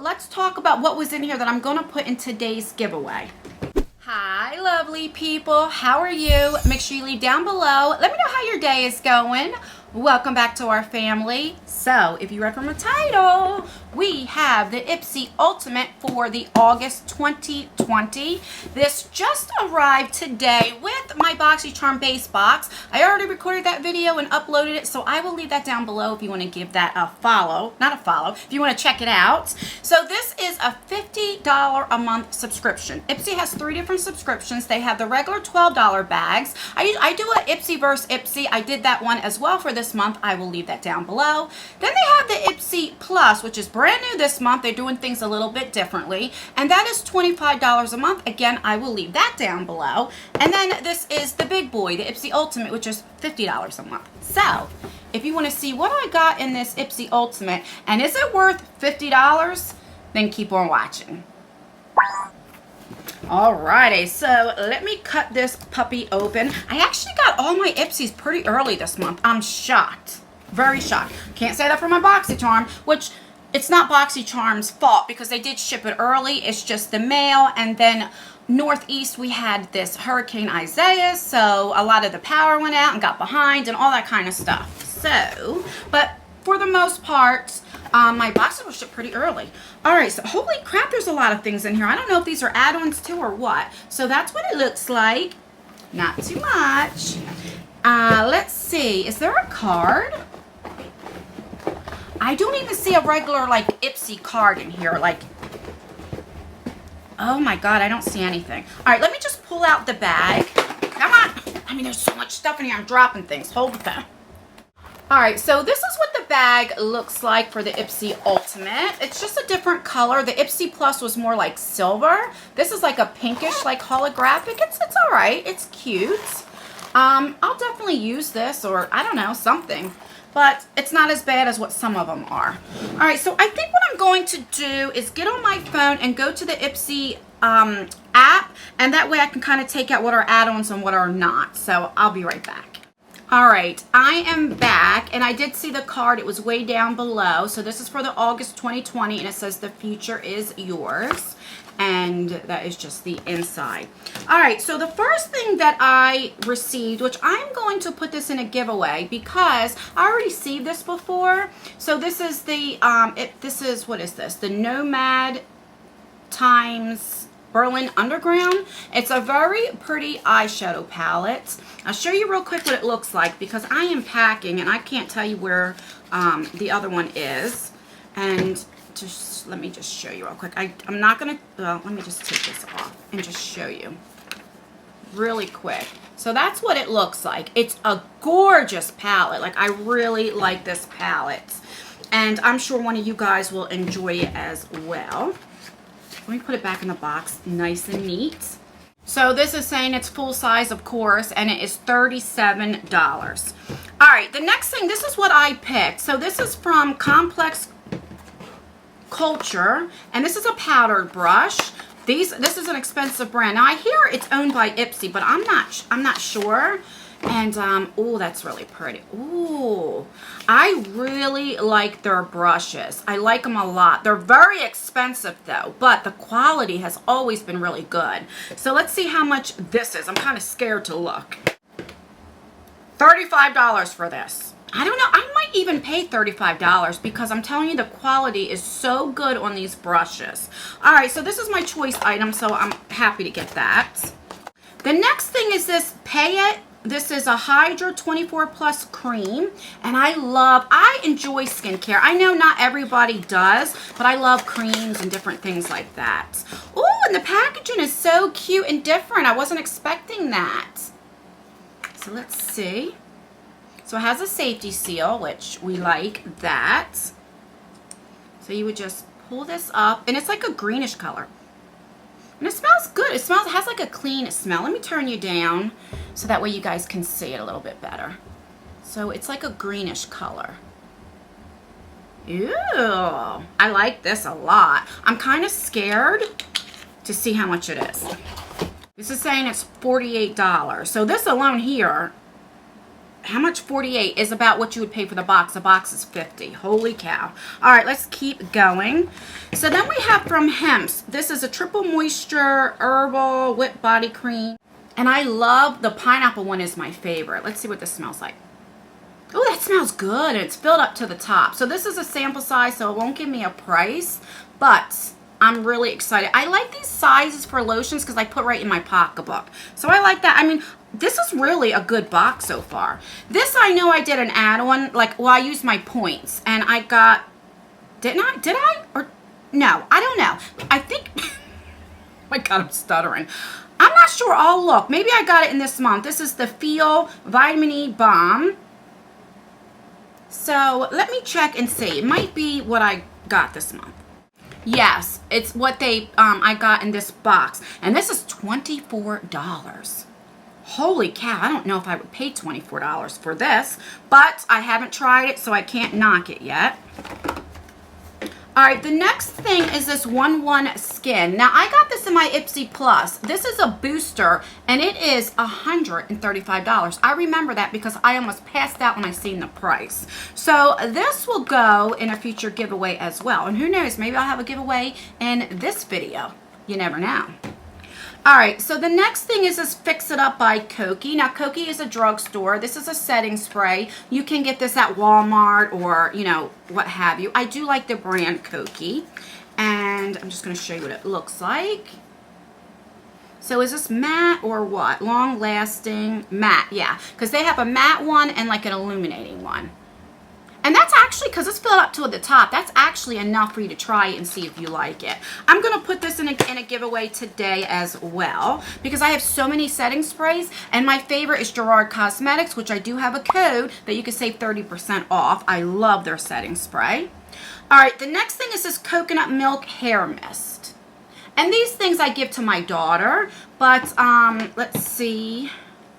let's talk about what was in here that I'm going to put in today's giveaway. Hi, lovely people. How are you? Make sure you leave down below. Let me know how your day is going. Welcome back to our family. So, if you read from the title, we have the IPSY Ultimate for the August 2020. This just arrived today with my boxycharm base box. I already recorded that video and uploaded it, so I will leave that down below if you want to give that a follow. Not a follow, if you want to check it out. So this is a $50 a month subscription. IPSY has 3 different subscriptions. They have the regular $12 bags. I do a IPSY versus IPSY. I did that one as well for this month. I will leave that down below. Then they have the IPSY Plus, which is brand new this month. They're doing things a little bit differently, and that is $25 a month. Again, I will leave that down below. And then this is the big boy, the IPSY Ultimate, which is $50 a month. So if you want to see what I got in this IPSY Ultimate, and is it worth $50, then keep on watching. Alrighty, so let me cut this puppy open. I actually got all my IPSYs pretty early this month. I'm shocked. Very shocked. Can't say that for my boxycharm, which it's not boxycharm's fault because they did ship it early. It's just the mail, and then Northeast we had this Hurricane Isaiah, so a lot of the power went out and got behind and all that kind of stuff. So, but for the most part, my boxes were shipped pretty early. Alright, so holy crap, there's a lot of things in here. I don't know if these are add-ons too or what. So that's what it looks like. Not too much. Let's see. Is there a card? I don't even see a regular, like, IPSY card in here. Like, oh my god, I don't see anything. Alright, let me just pull out the bag. Come on. I mean, there's so much stuff in here. I'm dropping things. Hold the phone. Alright, so this is what the bag looks like for the IPSY Ultimate. It's just a different color. The IPSY Plus was more like silver. This is like a pinkish, like holographic. It's alright. It's cute. I'll definitely use this, or I don't know, something. But it's not as bad as what some of them are. Alright, so I think what I'm going to do is get on my phone and go to the IPSY app, and that way I can kind of take out what are add-ons and what are not. So I'll be right back. Alright, I am back, and I did see the card. It was way down below. So this is for the August 2020, and it says the future is yours. And that is just the inside. Alright, so the first thing that I received, which I'm going to put this in a giveaway because I already received this before. So this is the, what is this? The Nomad times Berlin Underground. It's a very pretty eyeshadow palette. I'll show you real quick what it looks like because I am packing and I can't tell you where the other one is. And just let me just show you real quick. I'm not gonna, let me just take this off and just show you really quick. So that's what it looks like. It's a gorgeous palette. Like, I really like this palette, and I'm sure one of you guys will enjoy it as well. Let me put it back in the box nice and neat. So this is saying it's full size, of course, and it is $37. All right, the next thing, this is what I picked. So this is from Complex Culture, and this is a powdered brush. This is an expensive brand. Now I hear it's owned by IPSY, but I'm not sure. And oh, that's really pretty. Ooh, I really like their brushes. I like them a lot. They're very expensive though, but the quality has always been really good. So let's see how much this is. I'm kind of scared to look. $35 for this. I don't know, I might even pay $35 because I'm telling you the quality is so good on these brushes. Alright, so this is my choice item, so I'm happy to get that. The next thing is this Pay It. This is a Hydra 24 Plus cream, and I enjoy skincare. I know not everybody does, but I love creams and different things like that. Oh, and the packaging is so cute and different. I wasn't expecting that. So let's see. So it has a safety seal, which we like that. So you would just pull this up, and it's like a greenish color. And it smells good. It has like a clean smell. Let me turn you down so that way you guys can see it a little bit better. So it's like a greenish color. Ew, I like this a lot. I'm kind of scared to see how much it is. This is saying it's $48. So this alone here how much? 48 is about what you would pay for the box. The box is 50. Holy cow. All right, let's keep going. So then we have from Hemp's. This is a triple moisture herbal whipped body cream. And I love the pineapple one is my favorite. Let's see what this smells like. Oh, that smells good. It's filled up to the top. So this is a sample size, so it won't give me a price, but I'm really excited. I like these sizes for lotions because I put right in my pocketbook. So I like that. I mean, this is really a good box so far. This I know I did an add-on, like, well, I used my points, and I got, did I? Or, no, I don't know. I think, oh my God, I'm stuttering. I'm not sure. I'll look. Maybe I got it in this month. This is the Feel Vitamin E Balm. So let me check and see. It might be what I got this month. Yes, it's what they I got in this box. And this is $24. Holy cow, I don't know if I would pay $24 for this, but I haven't tried it, so I can't knock it yet. All right, the next thing is this 1-1 Skin. Now, I got this in my IPSY Plus. This is a booster, and it is $135. I remember that because I almost passed out when I seen the price. So this will go in a future giveaway as well. And who knows, maybe I'll have a giveaway in this video. You never know. All right, so the next thing is this Fix It Up by Koki. Now, Koki is a drugstore. This is a setting spray. You can get this at Walmart or, you know, what have you. I do like the brand Koki. And I'm just going to show you what it looks like. So is this matte or what? Long lasting matte, yeah. Because they have a matte one and like an illuminating one. And that's actually, because it's filled up to the top, that's actually enough for you to try it and see if you like it. I'm going to put this in a giveaway today as well, because I have so many setting sprays, and my favorite is Gerard Cosmetics, which I do have a code that you can save 30% off. I love their setting spray. All right, the next thing is this Coconut Milk Hair Mist. And these things I give to my daughter, but let's see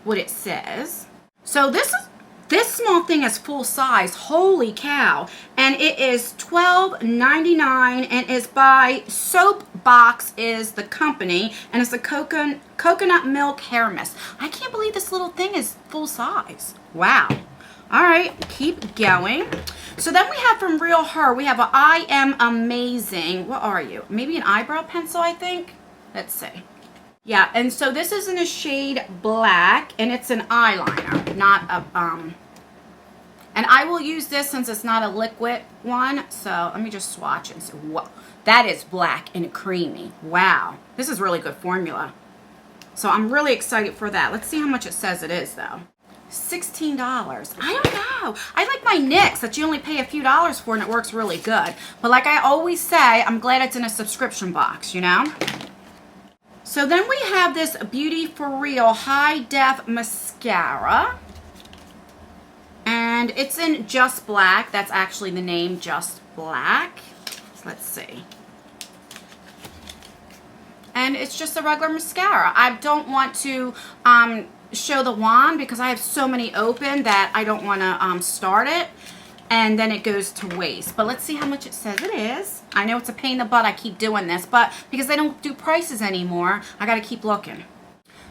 what it says. So this small thing is full size. Holy cow. And it is $12.99 and is by Soap Box is the company, and it's a coconut milk hair mist. I can't believe this little thing is full size. Wow. All right, keep going. So then we have from Real Her, we have a I Am Amazing. What are you? Maybe an eyebrow pencil, I think. Let's see. Yeah, and so this is in a shade black, and it's an eyeliner, not a, and I will use this since it's not a liquid one. So let me just swatch it and say, whoa, that is black and creamy. Wow, this is really good formula. So I'm really excited for that. Let's see how much it says it is though. $16. I don't know. I like my NYX that you only pay a few dollars for and it works really good. But like I always say, I'm glad it's in a subscription box, you know? So then we have this Beauty For Real High Def Mascara. And it's in Just Black. That's actually the name, Just Black. So let's see. And it's just a regular mascara. I don't want to show the wand because I have so many open that I don't want to start it. And then it goes to waste. But let's see how much it says it is. I know it's a pain in the butt. I keep doing this. But because they don't do prices anymore, I got to keep looking.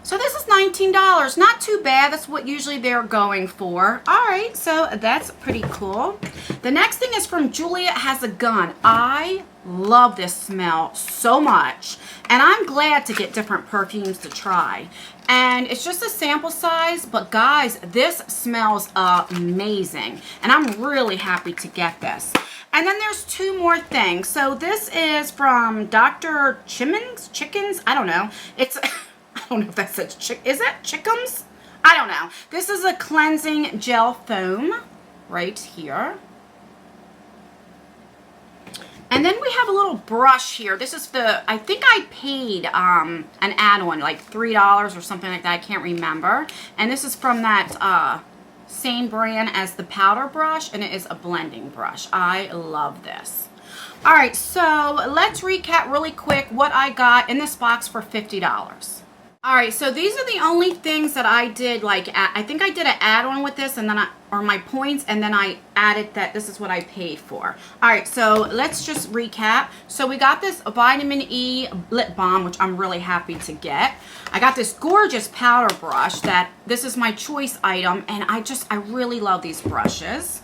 So this is $19. Not too bad. That's what usually they're going for. All right, so that's pretty cool. The next thing is from Julia Has a Gun. I love this smell so much. And I'm glad to get different perfumes to try. And it's just a sample size, but guys, this smells amazing. And I'm really happy to get this. And then there's two more things. So this is from Dr. Chickens? I don't know. It's... I don't know if that says is that Chickums? I don't know. This is a cleansing gel foam right here. And then we have a little brush here. This is the, I think I paid an add-on, like $3 or something like that. I can't remember. And this is from that same brand as the powder brush, and it is a blending brush. I love this. All right, so let's recap really quick what I got in this box for $50. All right, so these are the only things that I did, like, I think I did an add-on with this, and then or my points, and then I added that this is what I paid for. All right, so let's just recap. So we got this vitamin E lip balm, which I'm really happy to get. I got this gorgeous powder brush this is my choice item, and I really love these brushes.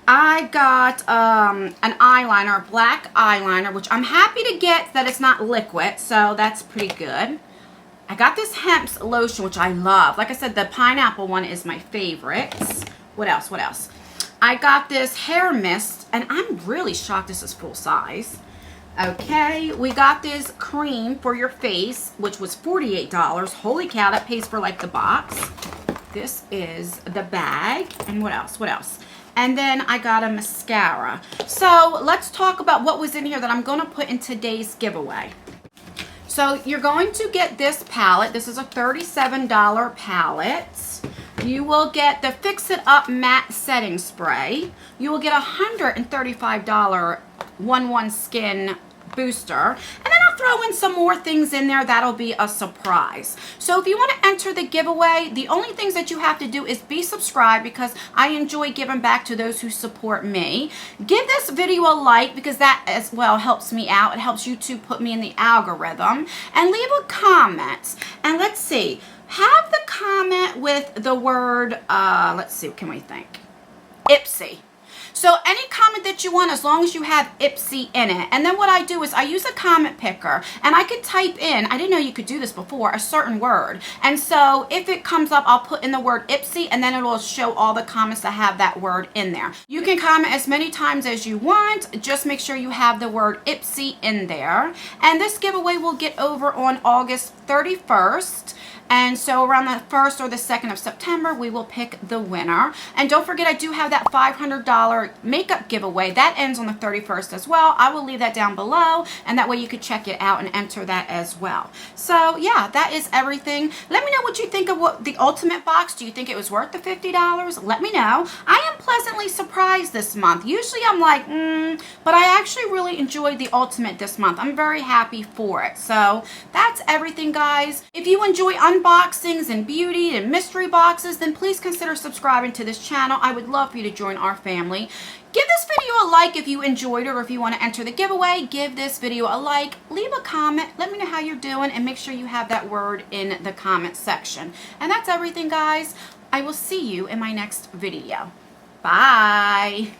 I got an eyeliner, a black eyeliner, which I'm happy to get that it's not liquid, so that's pretty good. I got this hemp's lotion, which I love. Like I said, the pineapple one is my favorite. What else? What else? I got this hair mist, and I'm really shocked this is full size. Okay, we got this cream for your face, which was $48. Holy cow, that pays for like the box. This is the bag. And what else? What else? And then I got a mascara. So let's talk about what was in here that I'm going to put in today's giveaway. So you're going to get this palette. This is a $37 palette. You will get the Fix It Up Matte Setting Spray. You will get a $135 1-1 Skin Booster. And then I'll throw in some more things in there. That'll be a surprise. So if you want to enter the giveaway, the only things that you have to do is be subscribed, because I enjoy giving back to those who support me. Give this video a like, because that as well helps me out. It helps YouTube put me in the algorithm. And leave a comment. And let's see. Have the comment with the word, let's see, what can we think? IPSY. So any comment that you want, as long as you have IPSY in it. And then what I do is I use a comment picker, and I could type in, I didn't know you could do this before, a certain word. And so if it comes up, I'll put in the word IPSY, and then it will show all the comments that have that word in there. You can comment as many times as you want. Just make sure you have the word IPSY in there. And this giveaway will get over on August 31st. And so around the 1st or the 2nd of September, we will pick the winner. And don't forget, I do have that $500 makeup giveaway. That ends on the 31st as well. I will leave that down below, and that way you could check it out and enter that as well. So yeah, that is everything. Let me know what you think of what the Ultimate box. Do you think it was worth the $50? Let me know. I am pleasantly surprised this month. Usually I'm like, but I actually really enjoyed the Ultimate this month. I'm very happy for it. So that's everything, guys. If you enjoy unboxings and beauty and mystery boxes, then please consider subscribing to this channel. I would love for you to join our family. Give this video a like if you enjoyed it, or if you want to enter the giveaway, give this video a like, leave a comment, let me know how you're doing, and make sure you have that word in the comment section. And that's everything, guys. I will see you in my next video. Bye.